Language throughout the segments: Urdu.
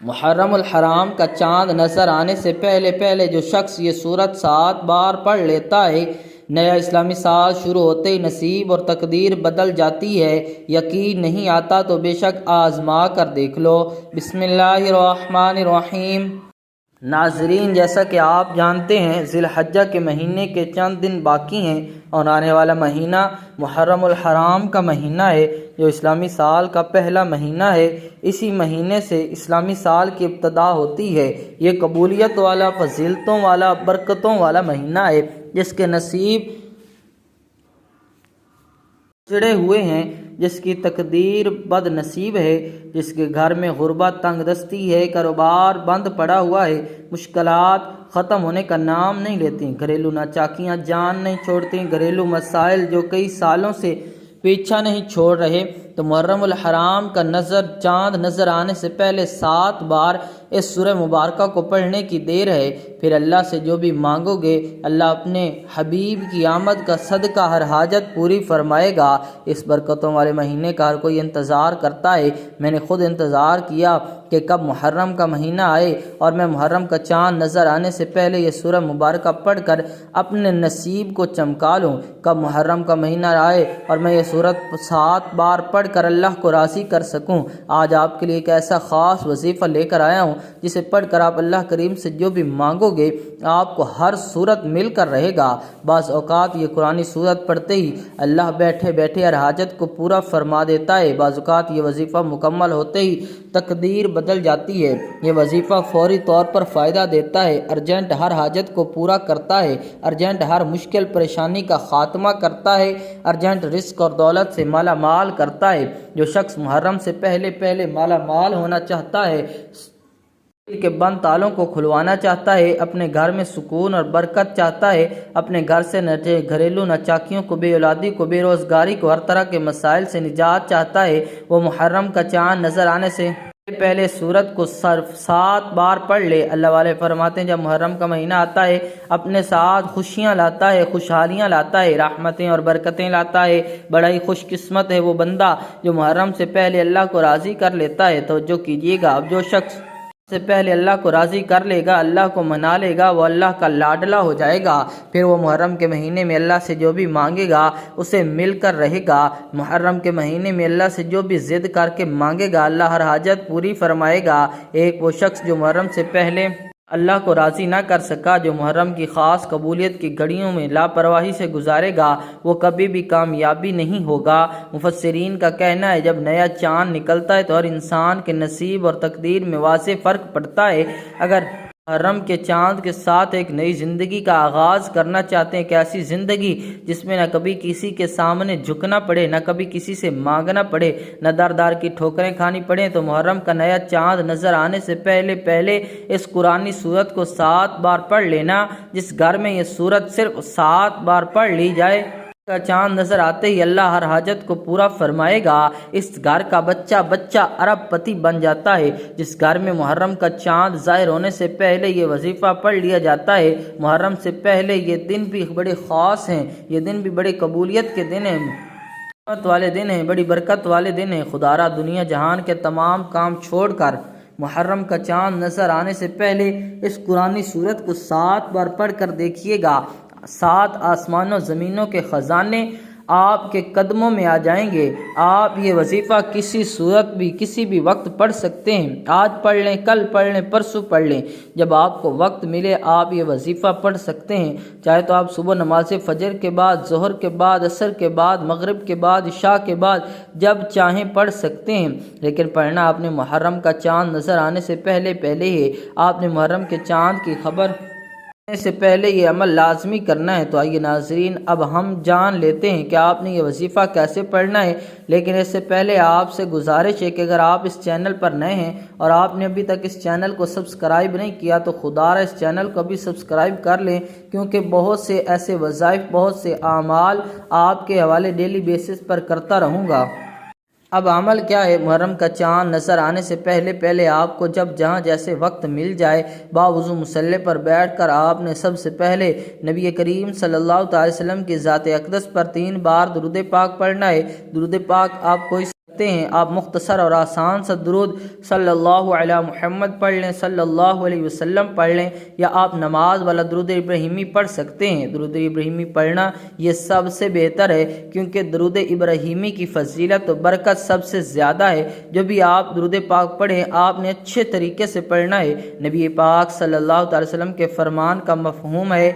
محرم الحرام کا چاند نظر آنے سے پہلے پہلے جو شخص یہ سورت 7 بار پڑھ لیتا ہے، نیا اسلامی سال شروع ہوتے ہی نصیب اور تقدیر بدل جاتی ہے۔ یقین نہیں آتا تو بے شک آزما کر دیکھ لو۔ بسم اللہ الرحمن الرحیم۔ ناظرین، جیسا کہ آپ جانتے ہیں ذی الحجہ کے مہینے کے چند دن باقی ہیں اور آنے والا مہینہ محرم الحرام کا مہینہ ہے جو اسلامی سال کا پہلا مہینہ ہے۔ اسی مہینے سے اسلامی سال کی ابتدا ہوتی ہے۔ یہ قبولیت والا، فضیلتوں والا، برکتوں والا مہینہ ہے جس کے نصیب چڑے ہوئے ہیں، جس کی تقدیر بد نصیب ہے، جس کے گھر میں غربت، تنگ دستی ہے، کاروبار بند پڑا ہوا ہے، مشکلات ختم ہونے کا نام نہیں لیتی، گھریلو ناچاکیاں جان نہیں چھوڑتی، گھریلو مسائل جو کئی سالوں سے پیچھا نہیں چھوڑ رہے، تو محرم الحرام کا چاند نظر آنے سے پہلے 7 بار اس سورہ مبارکہ کو پڑھنے کی دیر ہے۔ پھر اللہ سے جو بھی مانگو گے اللہ اپنے حبیب کی آمد کا صدقہ ہر حاجت پوری فرمائے گا۔ اس برکتوں والے مہینے کا ہر کوئی انتظار کرتا ہے۔ میں نے خود انتظار کیا کہ کب محرم کا مہینہ آئے اور میں محرم کا چاند نظر آنے سے پہلے یہ سورہ مبارکہ پڑھ کر اپنے نصیب کو چمکا لوں، کب محرم کا مہینہ آئے اور میں یہ سورت 7 بار پڑھ کر اللہ کو راضی کر سکوں۔ آج آپ کے لیے ایک ایسا خاص وظیفہ لے کر آیا ہوں جسے پڑھ کر آپ اللہ کریم سے جو بھی مانگو گے آپ کو ہر صورت مل کر رہے گا۔ بعض اوقات یہ قرآنی صورت پڑھتے ہی اللہ بیٹھے بیٹھے ہر حاجت کو پورا فرما دیتا ہے، بعض اوقات یہ وظیفہ مکمل ہوتے ہی تقدیر بدل جاتی ہے۔ یہ وظیفہ فوری طور پر فائدہ دیتا ہے، ارجنٹ ہر حاجت کو پورا کرتا ہے، ارجنٹ ہر مشکل پریشانی کا خاتمہ کرتا ہے، ارجنٹ رزق اور دولت سے مالا مال کرتا ہے۔ جو شخص محرم سے پہلے پہلے مالا مال ہونا چاہتا ہے، دل کے بند تالوں کو کھلوانا چاہتا ہے، اپنے گھر میں سکون اور برکت چاہتا ہے، اپنے گھر سے گھریلو ناچاکیوں کو، بے اولادی کو، بے روزگاری کو، ہر طرح کے مسائل سے نجات چاہتا ہے، وہ محرم کا چاند نظر آنے سے پہلے سورت کو صرف 7 بار پڑھ لے۔ اللہ والے فرماتے ہیں جب محرم کا مہینہ آتا ہے اپنے ساتھ خوشیاں لاتا ہے، خوشحالیاں لاتا ہے، رحمتیں اور برکتیں لاتا ہے۔ بڑا ہی خوش قسمت ہے وہ بندہ جو محرم سے پہلے اللہ کو راضی کر لیتا ہے۔ توجہ کیجیے گا، اب جو شخص سے پہلے اللہ کو راضی کر لے گا، اللہ کو منا لے گا، وہ اللہ کا لاڈلا ہو جائے گا۔ پھر وہ محرم کے مہینے میں اللہ سے جو بھی مانگے گا اسے مل کر رہے گا۔ محرم کے مہینے میں اللہ سے جو بھی ضد کر کے مانگے گا اللہ ہر حاجت پوری فرمائے گا۔ ایک وہ شخص جو محرم سے پہلے اللہ کو راضی نہ کر سکا، جو محرم کی خاص قبولیت کی گھڑیوں میں لاپرواہی سے گزارے گا، وہ کبھی بھی کامیابی نہیں ہوگا۔ مفسرین کا کہنا ہے جب نیا چاند نکلتا ہے تو ہر انسان کے نصیب اور تقدیر میں واضح فرق پڑتا ہے۔ اگر محرم کے چاند کے ساتھ ایک نئی زندگی کا آغاز کرنا چاہتے ہیں، ایک ایسی زندگی جس میں نہ کبھی کسی کے سامنے جھکنا پڑے، نہ کبھی کسی سے مانگنا پڑے، نہ دار دار کی ٹھوکریں کھانی پڑیں، تو محرم کا نیا چاند نظر آنے سے پہلے پہلے اس قرآنی سورت کو 7 بار پڑھ لینا۔ جس گھر میں یہ سورت صرف 7 بار پڑھ لی جائے کا چاند نظر آتے ہی اللہ ہر حاجت کو پورا فرمائے گا۔ اس گھر کا بچہ ارب پتی بن جاتا ہے۔ جس گھر میں محرم کا چاند ظاہر ہونے سے پہلے یہ وظیفہ پڑھ لیا جاتا ہے، محرم سے پہلے یہ دن بھی بڑے خاص ہیں، یہ دن بھی بڑے قبولیت کے دن ہیں، رحمت والے دن ہیں، بڑی برکت والے دن ہیں۔ خدا را دنیا جہان کے تمام کام چھوڑ کر محرم کا چاند نظر آنے سے پہلے اس قرآنی سورت کو 7 بار پڑھ کر دیکھیے گا۔ 7 آسمانوں زمینوں کے خزانے آپ کے قدموں میں آ جائیں گے۔ آپ یہ وظیفہ کسی صورت بھی کسی بھی وقت پڑھ سکتے ہیں، آج پڑھ لیں، کل پڑھ لیں، پرسوں پڑھ لیں، جب آپ کو وقت ملے آپ یہ وظیفہ پڑھ سکتے ہیں۔ چاہے تو آپ صبح نماز فجر کے بعد، ظہر کے بعد، عصر کے بعد، مغرب کے بعد، عشاء کے بعد جب چاہیں پڑھ سکتے ہیں، لیکن پڑھنا آپ نے محرم کا چاند نظر آنے سے پہلے پہلے ہے۔ آپ نے محرم کے چاند کی خبر سے پہلے یہ عمل لازمی کرنا ہے۔ تو آئیے ناظرین اب ہم جان لیتے ہیں کہ آپ نے یہ وظیفہ کیسے پڑھنا ہے، لیکن اس سے پہلے آپ سے گزارش ہے کہ اگر آپ اس چینل پر نئے ہیں اور آپ نے ابھی تک اس چینل کو سبسکرائب نہیں کیا تو خدا را اس چینل کو بھی سبسکرائب کر لیں، کیونکہ بہت سے ایسے وظائف، بہت سے اعمال آپ کے حوالے ڈیلی بیسس پر کرتا رہوں گا۔ اب عمل کیا ہے؟ محرم کا چاند نظر آنے سے پہلے پہلے آپ کو جب جہاں جیسے وقت مل جائے باوضو مصلی پر بیٹھ کر آپ نے سب سے پہلے نبی کریم صلی اللہ علیہ وسلم کی ذات اقدس پر 3 بار درود پاک پڑھنا ہے۔ درود پاک آپ کو ہیں آپ مختصر اور آسان سا درود صلی اللہ علیہ محمد پڑھ لیں، صلی اللہ علیہ وسلم پڑھ لیں، یا آپ نماز والا درود ابراہیمی پڑھ سکتے ہیں۔ درود ابراہیمی پڑھنا یہ سب سے بہتر ہے، کیونکہ درود ابراہیمی کی فضیلت و برکت سب سے زیادہ ہے۔ جو بھی آپ درود پاک پڑھیں آپ نے اچھے طریقے سے پڑھنا ہے۔ نبی پاک صلی اللہ علیہ وسلم کے فرمان کا مفہوم ہے،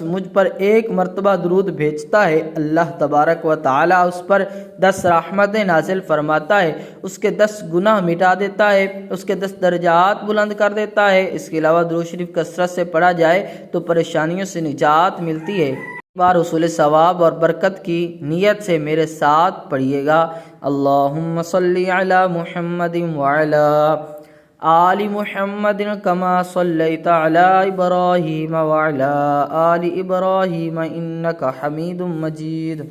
مجھ پر ایک مرتبہ درود بھیجتا ہے اللہ تبارک و تعالی اس پر 10 رحمتیں نازل فرماتا ہے، اس کے 10 گناہ مٹا دیتا ہے، اس کے 10 درجات بلند کر دیتا ہے۔ اس کے علاوہ درود شریف کثرت سے پڑھا جائے تو پریشانیوں سے نجات ملتی ہے۔ بار حصول ثواب اور برکت کی نیت سے میرے ساتھ پڑھیے گا۔ اللہم صلی علی محمد وعلی آل محمد کما صلیت علی ابراہیم وعلی آل ابراہیم انک حمید مجید۔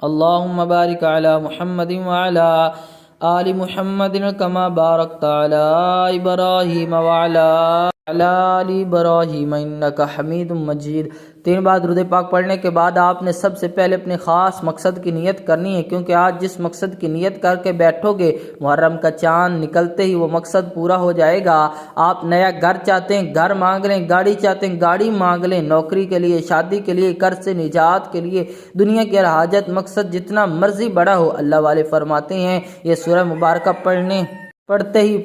اللہم بارک علی محمد وعلی آل محمد کما بارکت علی ابراہیم وعلی آل ابراہیم انک حمید مجید۔ 3 بار درود پاک پڑھنے کے بعد آپ نے سب سے پہلے اپنے خاص مقصد کی نیت کرنی ہے، کیونکہ آج جس مقصد کی نیت کر کے بیٹھو گے محرم کا چاند نکلتے ہی وہ مقصد پورا ہو جائے گا۔ آپ نیا گھر چاہتے ہیں گھر مانگ لیں، گاڑی چاہتے ہیں گاڑی مانگ لیں، نوکری کے لیے، شادی کے لیے، قرض سے نجات کے لیے، دنیا کی ہر حاجت مقصد جتنا مرضی بڑا ہو، اللہ والے فرماتے ہیں یہ سورہ مبارکہ پڑھتے ہی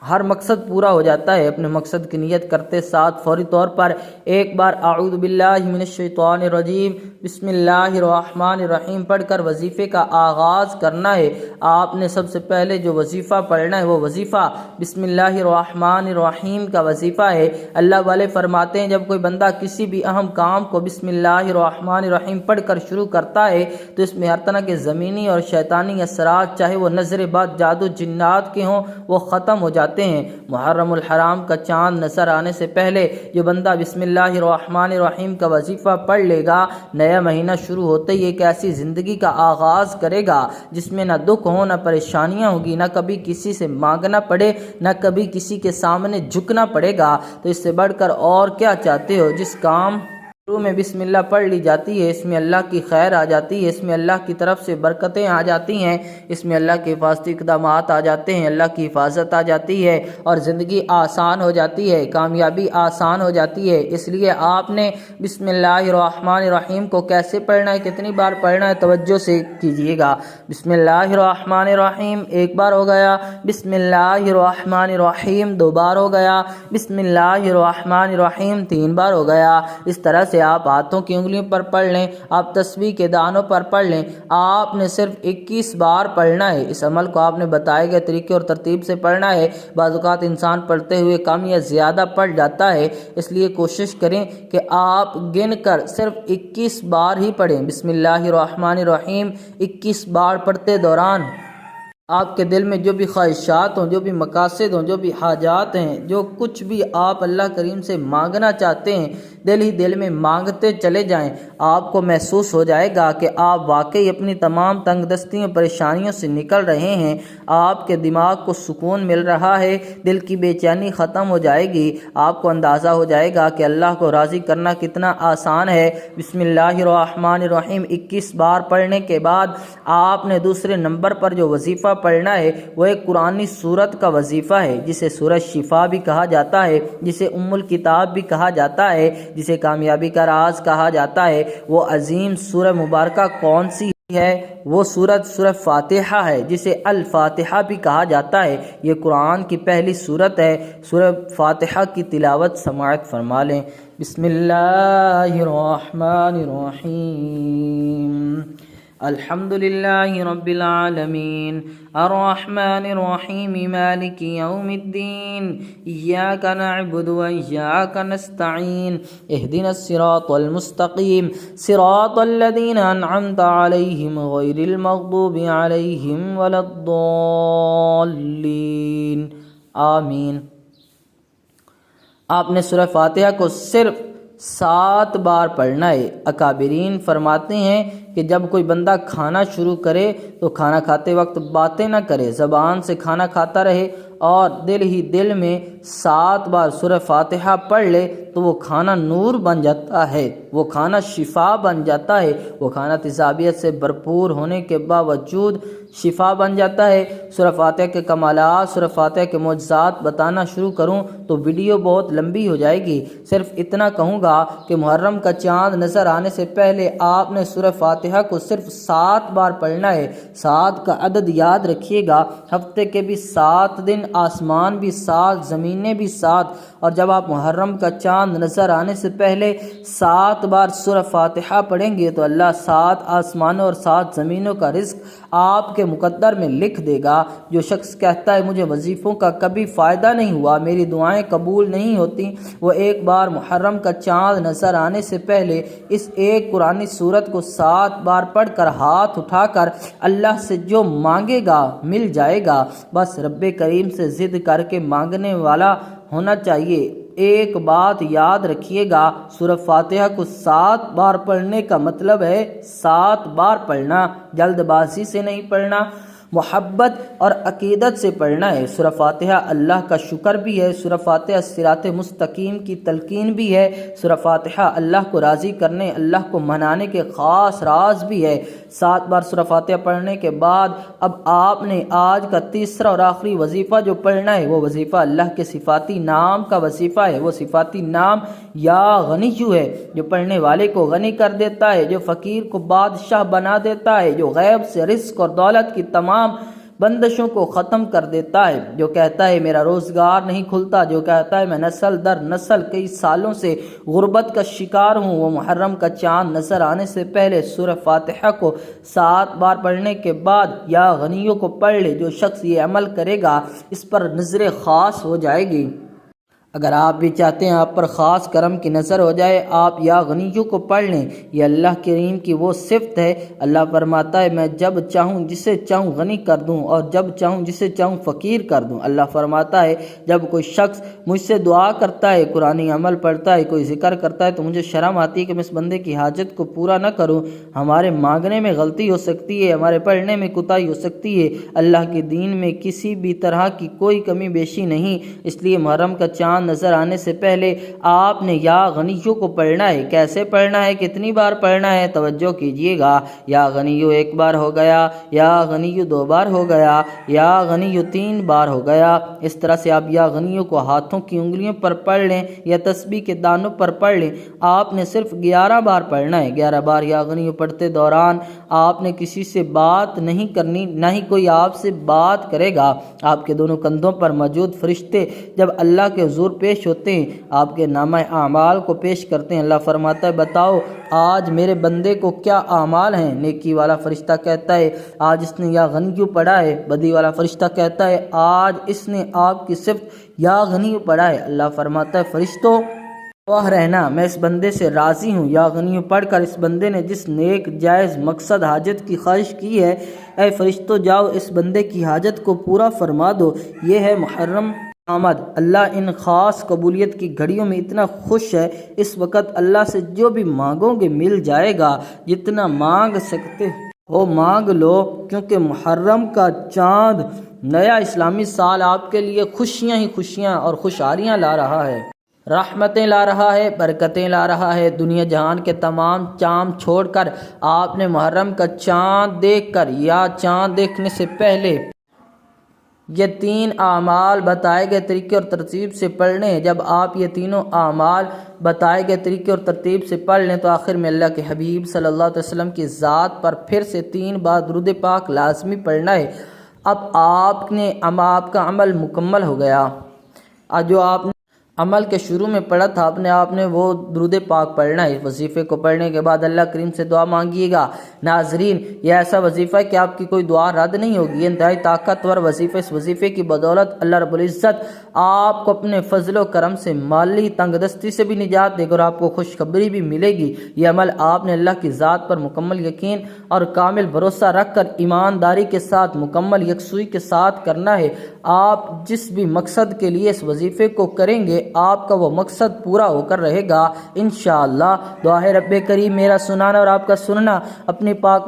ہر مقصد پورا ہو جاتا ہے۔ اپنے مقصد کی نیت کرتے ساتھ فوری طور پر ایک بار اعوذ باللہ من الشیطان الرجیم بسم اللہ الرحمن الرحیم پڑھ کر وظیفے کا آغاز کرنا ہے۔ آپ نے سب سے پہلے جو وظیفہ پڑھنا ہے وہ وظیفہ بسم اللہ الرحمن الرحیم کا وظیفہ ہے۔ اللہ والے فرماتے ہیں جب کوئی بندہ کسی بھی اہم کام کو بسم اللہ الرحمن الرحیم پڑھ کر شروع کرتا ہے تو اس میں ہر طرح کے زمینی اور شیطانی اثرات چاہے وہ نظر بد، جادو، جنات کے ہوں، وہ ختم ہو جاتے ہیں۔ محرم الحرام کا چاند نظر آنے سے پہلے جو بندہ بسم اللہ الرحمن الرحیم کا وظیفہ پڑھ لے گا، نیا مہینہ شروع ہوتے ہی ایک ایسی زندگی کا آغاز کرے گا جس میں نہ دکھ ہو، نہ پریشانیاں ہوگی، نہ کبھی کسی سے مانگنا پڑے، نہ کبھی کسی کے سامنے جھکنا پڑے گا۔ تو اس سے بڑھ کر اور کیا چاہتے ہو؟ جس کام شروع میں بسم اللہ پڑھ لی جاتی ہے اس میں اللہ کی خیر آ جاتی ہے، اس میں اللہ کی طرف سے برکتیں آ جاتی ہیں، اس میں اللہ کے حفاظتی اقدامات آ جاتے ہیں، اللہ کی حفاظت آ جاتی ہے اور زندگی آسان ہو جاتی ہے، کامیابی آسان ہو جاتی ہے۔ اس لیے آپ نے بسم اللہ الرحمن الرحیم کو کیسے پڑھنا ہے، کتنی بار پڑھنا ہے، توجہ سے کیجیے گا۔ بسم اللہ الرحمن الرحیم ایک بار ہو گیا، بسم اللہ الرحمن الرحیم 2 بار ہو گیا، بسم اللہ الرحمن الرحیم 3 بار ہو گیا۔ اس طرح سے آپ ہاتھوں کی انگلیوں پر پڑھ لیں، آپ تسبیح کے دانوں پر پڑھ لیں۔ آپ نے صرف 21 بار پڑھنا ہے۔ اس عمل کو آپ نے بتائے گئے طریقے اور ترتیب سے پڑھنا ہے۔ بعض اوقات انسان پڑھتے ہوئے کم یا زیادہ پڑھ جاتا ہے، اس لیے کوشش کریں کہ آپ گن کر صرف 21 بار ہی پڑھیں۔ بسم اللہ الرحمن الرحیم 21 بار پڑھتے دوران آپ کے دل میں جو بھی خواہشات ہوں، جو بھی مقاصد ہوں، جو بھی حاجات ہیں، جو کچھ بھی آپ اللہ کریم سے مانگنا چاہتے ہیں، دل ہی دل میں مانگتے چلے جائیں۔ آپ کو محسوس ہو جائے گا کہ آپ واقعی اپنی تمام تنگ دستیوں پریشانیوں سے نکل رہے ہیں، آپ کے دماغ کو سکون مل رہا ہے، دل کی بے چینی ختم ہو جائے گی، آپ کو اندازہ ہو جائے گا کہ اللہ کو راضی کرنا کتنا آسان ہے۔ بسم اللہ الرحمن الرحیم 21 بار پڑھنے کے بعد آپ نے دوسرے نمبر پر جو وظیفہ پڑھنا ہے وہ ایک قرآنی سورت کا وظیفہ ہے، جسے سورہ شفا بھی کہا جاتا ہے، جسے ام الکتاب بھی کہا جاتا ہے، جسے کامیابی کا راز کہا جاتا ہے۔ وہ عظیم سورہ مبارکہ کون سی ہے؟ وہ سورہ فاتحہ ہے، جسے الفاتحہ بھی کہا جاتا ہے۔ یہ قرآن کی پہلی سورت ہے۔ سورہ فاتحہ کی تلاوت سماعت فرما لیں۔ بسم اللہ الرحمن الرحیم الحمد للہ رب العالمین الرحمن الرحیم مالک یوم الدین ایاک نعبد و ایاک نستعین اہدنا الصراط المستقیم صراط الذین انعمت علیہم غیر المغضوب علیہم ولا الضالین آمین۔ آپ نے سورہ فاتحہ کو صرف 7 بار پڑھنا ہے۔ اکابرین فرماتے ہیں کہ جب کوئی بندہ کھانا شروع کرے تو کھانا کھاتے وقت باتیں نہ کرے، زبان سے کھانا کھاتا رہے اور دل ہی دل میں 7 بار سورہ فاتحہ پڑھ لے تو وہ کھانا نور بن جاتا ہے، وہ کھانا شفا بن جاتا ہے، وہ کھانا تیزابیت سے بھرپور ہونے کے باوجود شفا بن جاتا ہے۔ سورہ فاتحہ کے کمالات، سورہ فاتحہ کے معجزات بتانا شروع کروں تو ویڈیو بہت لمبی ہو جائے گی، صرف اتنا کہوں گا کہ محرم کا چاند نظر آنے سے پہلے آپ نے سورہ فاتحہ کو صرف 7 بار پڑھنا ہے۔ 7 کا عدد یاد رکھیے گا، ہفتے کے بھی 7 دن، آسمان بھی 7، زمینیں بھی 7، اور جب آپ محرم کا چاند نظر آنے سے پہلے 7 بار سورہ فاتحہ پڑھیں گے تو اللہ 7 آسمانوں اور 7 زمینوں کا رزق آپ کے مقدر میں لکھ دے گا۔ جو شخص کہتا ہے مجھے وظیفوں کا کبھی فائدہ نہیں ہوا، میری دعائیں قبول نہیں ہوتی، وہ ایک بار محرم کا چاند نظر آنے سے پہلے اس ایک قرآنی سورت کو 7 بار پڑھ کر ہاتھ اٹھا کر اللہ سے جو مانگے گا مل جائے گا۔ بس رب کریم سے ضد کر کے مانگنے والا ہونا چاہیے۔ ایک بات یاد رکھیے گا، سورہ فاتحہ کو 7 بار پڑھنے کا مطلب ہے 7 بار پڑھنا، جلد بازی سے نہیں پڑھنا، محبت اور عقیدت سے پڑھنا ہے۔ سورہ فاتحہ اللہ کا شکر بھی ہے، سورہ فاتحہ صراط مستقیم کی تلقین بھی ہے، سورہ فاتحہ اللہ کو راضی کرنے، اللہ کو منانے کے خاص راز بھی ہے۔ 7 بار سورہ فاتحہ پڑھنے کے بعد اب آپ نے آج کا تیسرا اور آخری وظیفہ جو پڑھنا ہے وہ وظیفہ اللہ کے صفاتی نام کا وظیفہ ہے۔ وہ صفاتی نام یا غنیو ہے جو پڑھنے والے کو غنی کر دیتا ہے، جو فقیر کو بادشاہ بنا دیتا ہے، جو غیب سے رزق اور دولت کی تمام بندشوں کو ختم کر دیتا ہے، جو کہتا ہے میرا روزگار نہیں کھلتا، جو کہتا ہے میں نسل در نسل کئی سالوں سے غربت کا شکار ہوں، وہ محرم کا چاند نظر آنے سے پہلے سورہ فاتحہ کو 7 بار پڑھنے کے بعد یا غنیوں کو پڑھ لے۔ جو شخص یہ عمل کرے گا اس پر نظر خاص ہو جائے گی۔ اگر آپ بھی چاہتے ہیں آپ پر خاص کرم کی نظر ہو جائے، آپ یا غنیوں کو پڑھ لیں۔ یہ اللہ کریم کی وہ صفت ہے۔ اللہ فرماتا ہے میں جب چاہوں جسے چاہوں غنی کر دوں اور جب چاہوں جسے چاہوں فقیر کر دوں۔ اللہ فرماتا ہے جب کوئی شخص مجھ سے دعا کرتا ہے، قرآنی عمل پڑھتا ہے، کوئی ذکر کرتا ہے تو مجھے شرم آتی ہے کہ میں اس بندے کی حاجت کو پورا نہ کروں۔ ہمارے مانگنے میں غلطی ہو سکتی ہے، ہمارے پڑھنے میں کوتاہی ہو سکتی ہے، اللہ کے دین میں کسی بھی طرح کی کوئی کمی بیشی نہیں۔ اس لیے محرم کا چاند نظر آنے سے پہلے آپ نے یا غنیوں کو پڑھنا ہے۔ کیسے پڑھنا ہے، کتنی بار پڑھنا ہے، توجہ کیجئے گا۔ یا غنیو 1 بار ہو گیا، یا غنیو 2 بار ہو گیا، یا غنیو 3 بار ہو گیا۔ اس طرح سے آپ یا غنیوں کو ہاتھوں کی انگلیوں پر پڑھ لیں یا تسبیح کے دانوں پر پڑھ لیں۔ آپ نے صرف 11 بار پڑھنا ہے۔ 11 بار یا غنیو پڑھتے دوران آپ نے کسی سے بات نہیں کرنی، نہ ہی کوئی آپ سے بات کرے گا۔ آپ کے دونوں کندھوں پر موجود فرشتے جب اللہ کے حضور پیش ہوتے ہیں، آپ کے نامہ اعمال کو پیش کرتے ہیں۔ اللہ فرماتا ہے بتاؤ آج میرے بندے کو کیا اعمال ہیں؟ نیکی والا فرشتہ کہتا ہے آج اس نے یا غنیو پڑھا ہے۔ بدی والا فرشتہ کہتا ہے آج اس نے آپ کی صفت یا غنیو پڑھا ہے۔ اللہ فرماتا ہے فرشتوں گواہ رہنا، میں اس بندے سے راضی ہوں۔ یا غنیو پڑھ کر اس بندے نے جس نیک جائز مقصد حاجت کی خواہش کی ہے، اے فرشتوں جاؤ اس بندے کی حاجت کو پورا فرما دو۔ یہ ہے محرم آمد۔ اللہ ان خاص قبولیت کی گھڑیوں میں اتنا خوش ہے، اس وقت اللہ سے جو بھی مانگو گے مل جائے گا۔ جتنا مانگ سکتے ہو مانگ لو، کیونکہ محرم کا چاند نیا اسلامی سال آپ کے لیے خوشیاں ہی خوشیاں اور خوشحالیاں لا رہا ہے، رحمتیں لا رہا ہے، برکتیں لا رہا ہے۔ دنیا جہان کے تمام چاند چھوڑ کر آپ نے محرم کا چاند دیکھ کر یا چاند دیکھنے سے پہلے یہ 3 اعمال بتائے گئے طریقے اور ترتیب سے پڑھنے ہیں۔ جب آپ یہ تینوں اعمال بتائے گئے طریقے اور ترتیب سے پڑھ لیں تو آخر میں اللہ کے حبیب صلی اللہ علیہ وسلم کی ذات پر پھر سے 3 بار درود پاک لازمی پڑھنا ہے۔ اب آپ کا عمل مکمل ہو گیا۔ جو آپ نے عمل کے شروع میں پڑھا تھا آپ نے وہ درود پاک پڑھنا ہے۔ وظیفے کو پڑھنے کے بعد اللہ کریم سے دعا مانگیے گا۔ ناظرین یہ ایسا وظیفہ ہے کہ آپ کی کوئی دعا رد نہیں ہوگی، یہ انتہائی طاقتور وظیفہ۔ اس وظیفے کی بدولت اللہ رب العزت آپ کو اپنے فضل و کرم سے مالی تنگ دستی سے بھی نجات دے گا اور آپ کو خوشخبری بھی ملے گی۔ یہ عمل آپ نے اللہ کی ذات پر مکمل یقین اور کامل بھروسہ رکھ کر ایمانداری کے ساتھ مکمل یکسوئی کے ساتھ کرنا ہے۔ آپ جس بھی مقصد کے لیے اس وظیفے کو کریں گے آپ کا وہ مقصد پورا ہو کر رہے گا انشاءاللہ۔ دعا ہے رب کریم میرا سنانا اور آپ کا سننا اپنی پاک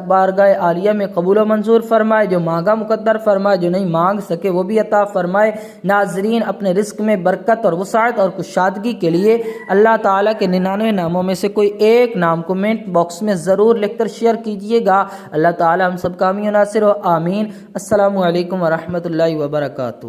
بارگاہ عالیہ میں قبول و منظور فرمائے، جو مانگا مقدر فرمائے، جو نہیں مانگ سکے وہ بھی عطا فرمائے۔ ناظرین اپنے رزق میں برکت اور وسعت اور کشادگی کے لیے اللہ تعالیٰ کے 99 ناموں میں سے کوئی ایک نام کومنٹ باکس میں ضرور لکھ کر شیئر کیجئے گا۔ اللہ تعالیٰ ہم سب کا حامی و ناصر ہو، آمین۔ السلام علیکم ورحمۃ اللہ وبرکاتہ۔